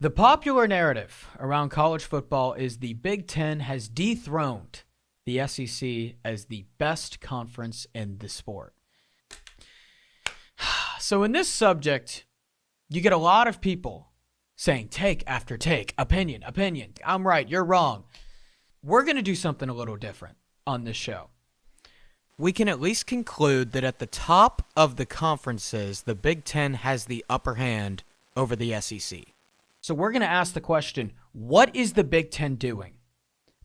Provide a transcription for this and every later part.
The popular narrative around college football is the Big Ten has dethroned the SEC as the best conference in the sport. So in this subject, you get a lot of people saying take after take, opinion. I'm right, you're wrong. We're going to do something a little different on this show. We can at least conclude that at the top of the conferences, the Big Ten has the upper hand over the SEC. So we're going to ask the question, what is the Big Ten doing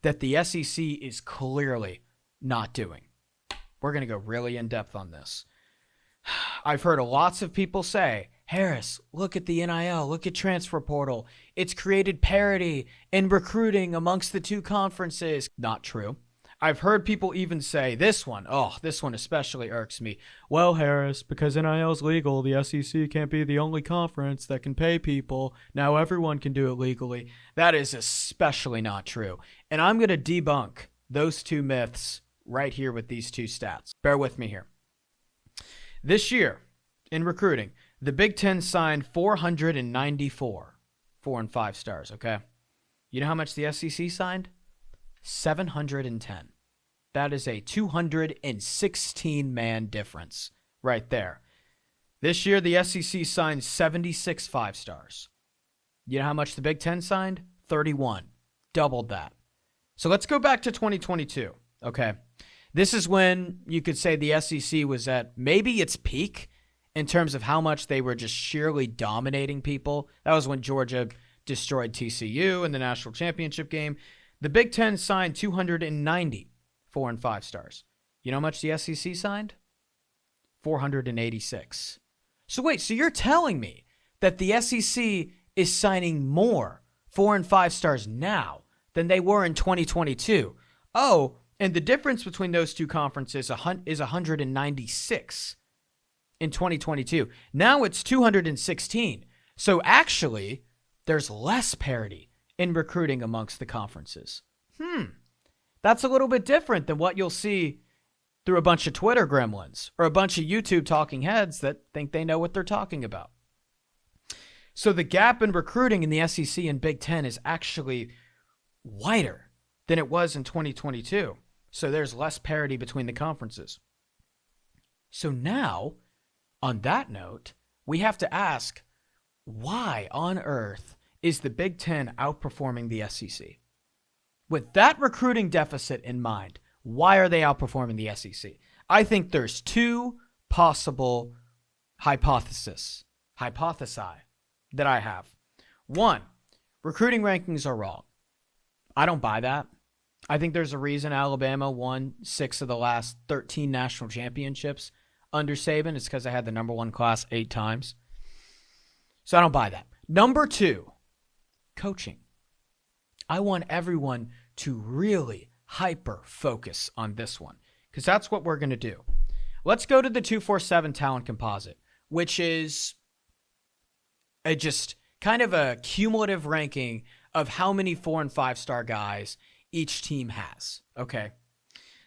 that the SEC is clearly not doing? We're going to go really in depth on this. I've heard lots of people say, Harris, look at the NIL, look at transfer portal. It's created parity in recruiting amongst the two conferences. Not true. I've heard people even say this one especially irks me. Well, Harris, because NIL is legal, the SEC can't be the only conference that can pay people. Now everyone can do it legally. That is especially not true. And I'm going to debunk those two myths right here with these two stats. Bear with me here. This year in recruiting, the Big Ten signed 494 4 and 5 stars, okay? You know how much the SEC signed? 710. That is a 216-man difference right there. This year, the SEC signed 76 5-stars. You know how much the Big Ten signed? 31. Doubled that. So let's go back to 2022, okay? This is when you could say the SEC was at maybe its peak in terms of how much they were just sheerly dominating people. That was when Georgia destroyed TCU in the national championship game. The Big Ten signed 290 4 and 5 stars. You know how much the SEC signed? 486. So wait, so you're telling me that the SEC is signing more 4 and 5 stars now than they were in 2022? Oh, and the difference between those two conferences is 196 in 2022. Now it's 216. So actually, there's less parity in recruiting amongst the conferences. That's a little bit different than what you'll see through a bunch of Twitter gremlins or a bunch of YouTube talking heads that think they know what they're talking about. So the gap in recruiting in the SEC and Big Ten is actually wider than it was in 2022. So there's less parity between the conferences. So now, on that note, we have to ask, why on earth is the Big Ten outperforming the SEC? With that recruiting deficit in mind, why are they outperforming the SEC? I think there's two possible hypothesi that I have. One, recruiting rankings are wrong. I don't buy that. I think there's a reason Alabama won 6 of the last 13 national championships under Saban. It's because I had the number 1 class 8 times. So I don't buy that. Number 2, coaching. I want everyone to really hyper focus on this one because that's what we're going to do. Let's go to the 247 talent composite, which is just kind of a cumulative ranking of how many 4 and 5 star guys each team has. Okay.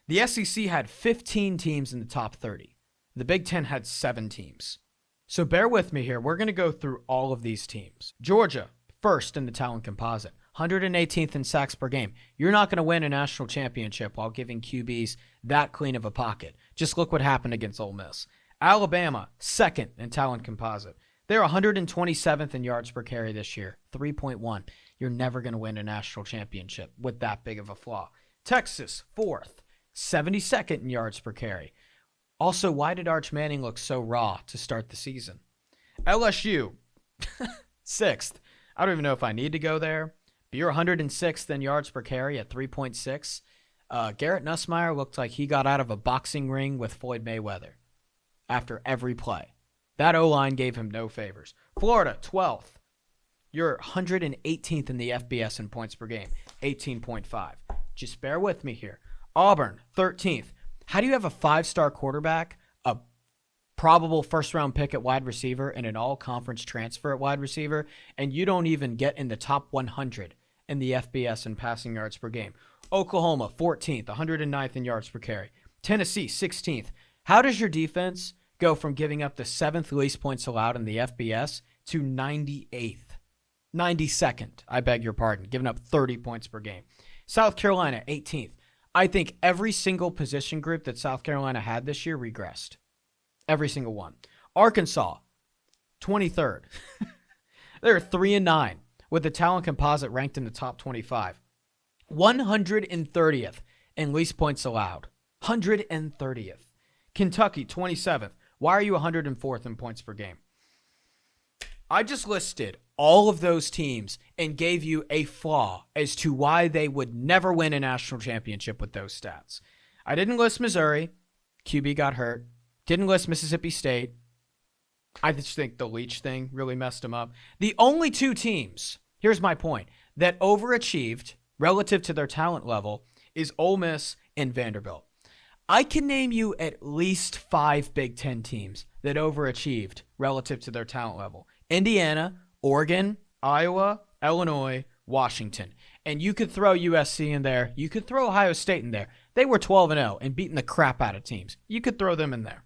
The SEC had 15 teams in the top 30. The Big Ten had 7 teams. So bear with me here. We're going to go through all of these teams. Georgia, first in the talent composite, 118th in sacks per game. You're not going to win a national championship while giving QBs that clean of a pocket. Just look what happened against Ole Miss. Alabama, second in talent composite. They're 127th in yards per carry this year, 3.1. You're never going to win a national championship with that big of a flaw. Texas, fourth, 72nd in yards per carry. Also, why did Arch Manning look so raw to start the season? LSU, sixth. I don't even know if I need to go there. But you're 106th in yards per carry at 3.6. Garrett Nussmeier looked like he got out of a boxing ring with Floyd Mayweather after every play. That O-line gave him no favors. Florida, 12th. You're 118th in the FBS in points per game, 18.5. Just bear with me here. Auburn, 13th. How do you have a 5-star quarterback, a probable first-round pick at wide receiver, and an all-conference transfer at wide receiver, and you don't even get in the top 100 in the FBS in passing yards per game? Oklahoma, 14th, 109th in yards per carry. Tennessee, 16th. How does your defense go from giving up the 7th least points allowed in the FBS to 98th? 92nd, I beg your pardon, giving up 30 points per game. South Carolina, 18th. I think every single position group that South Carolina had this year regressed. Every single one. Arkansas, 23rd. They're 3-9 with the talent composite ranked in the top 25. 130th in least points allowed. 130th. Kentucky, 27th. Why are you 104th in points per game? I just listed all of those teams and gave you a flaw as to why they would never win a national championship with those stats. I didn't list Missouri. QB got hurt. Didn't list Mississippi State. I just think the Leach thing really messed them up. The only two teams, here's my point, that overachieved relative to their talent level is Ole Miss and Vanderbilt. I can name you at least 5 Big Ten teams that overachieved relative to their talent level. Indiana, Oregon, Iowa, Illinois, Washington. And you could throw USC in there. You could throw Ohio State in there. They were 12-0 and beating the crap out of teams. You could throw them in there.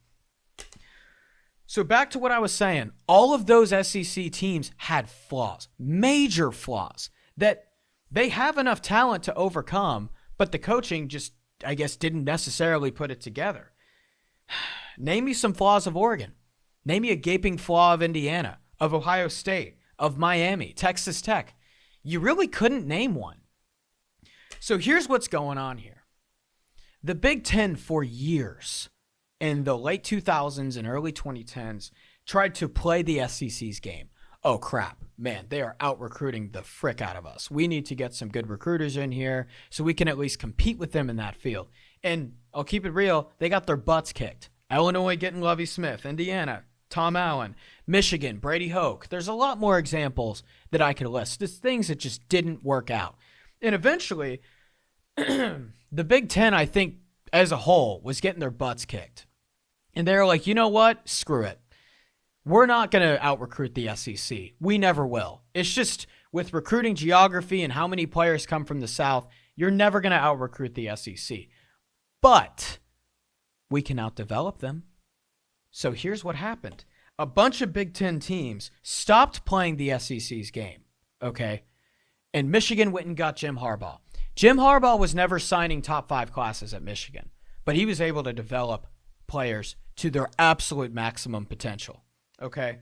So back to what I was saying. All of those SEC teams had flaws, major flaws, that they have enough talent to overcome, but the coaching just, I guess, didn't necessarily put it together. Name me some flaws of Oregon. Name me a gaping flaw of Indiana, of Ohio State, of Miami, Texas Tech. You really couldn't name one. So here's what's going on here. The Big Ten for years, in the late 2000s and early 2010s, tried to play the SEC's game. Oh, crap. Man, they are out-recruiting the frick out of us. We need to get some good recruiters in here so we can at least compete with them in that field. And I'll keep it real, they got their butts kicked. Illinois getting Lovie Smith, Indiana, Tom Allen, Michigan, Brady Hoke. There's a lot more examples that I could list. There's things that just didn't work out. And eventually, the Big Ten, I think, as a whole, was getting their butts kicked. And they're like, you know what? Screw it. We're not going to out-recruit the SEC. We never will. It's just with recruiting geography and how many players come from the South, you're never going to out-recruit the SEC. But we can out-develop them. So here's what happened. A bunch of Big Ten teams stopped playing the SEC's game, okay? And Michigan went and got Jim Harbaugh. Jim Harbaugh was never signing top 5 classes at Michigan, but he was able to develop players to their absolute maximum potential, okay?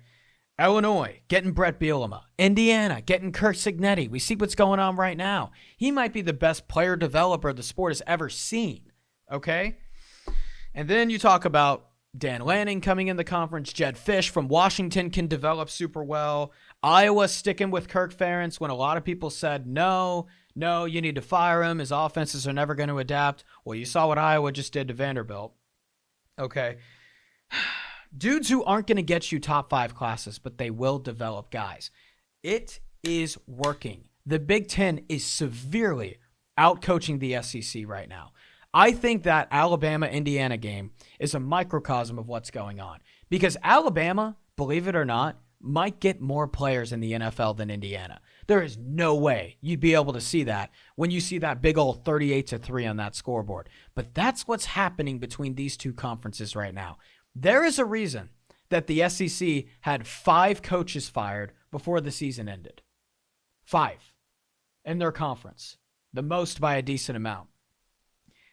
Illinois getting Brett Bielema. Indiana getting Kirk Cignetti. We see what's going on right now. He might be the best player developer the sport has ever seen, okay? And then you talk about Dan Lanning coming in the conference. Jed Fish from Washington can develop super well. Iowa sticking with Kirk Ferentz when a lot of people said, no, you need to fire him. His offenses are never going to adapt. Well, you saw what Iowa just did to Vanderbilt. Okay. Dudes who aren't going to get you top 5 classes, but they will develop guys. It is working. The Big Ten is severely out-coaching the SEC right now. I think that Alabama-Indiana game is a microcosm of what's going on. Because Alabama, believe it or not, might get more players in the NFL than Indiana. There is no way you'd be able to see that when you see that big old 38-3 on that scoreboard. But that's what's happening between these two conferences right now. There is a reason that the SEC had 5 coaches fired before the season ended. 5 in their conference. The most by a decent amount.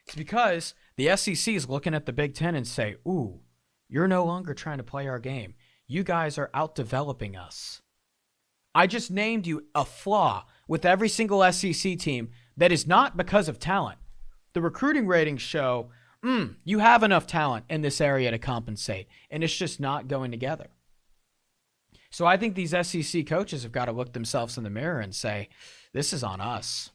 It's because the SEC is looking at the Big Ten and say, ooh, you're no longer trying to play our game. You guys are out-developing us. I just named you a flaw with every single SEC team that is not because of talent. The recruiting ratings show, you have enough talent in this area to compensate, and it's just not going together. So I think these SEC coaches have got to look themselves in the mirror and say, this is on us.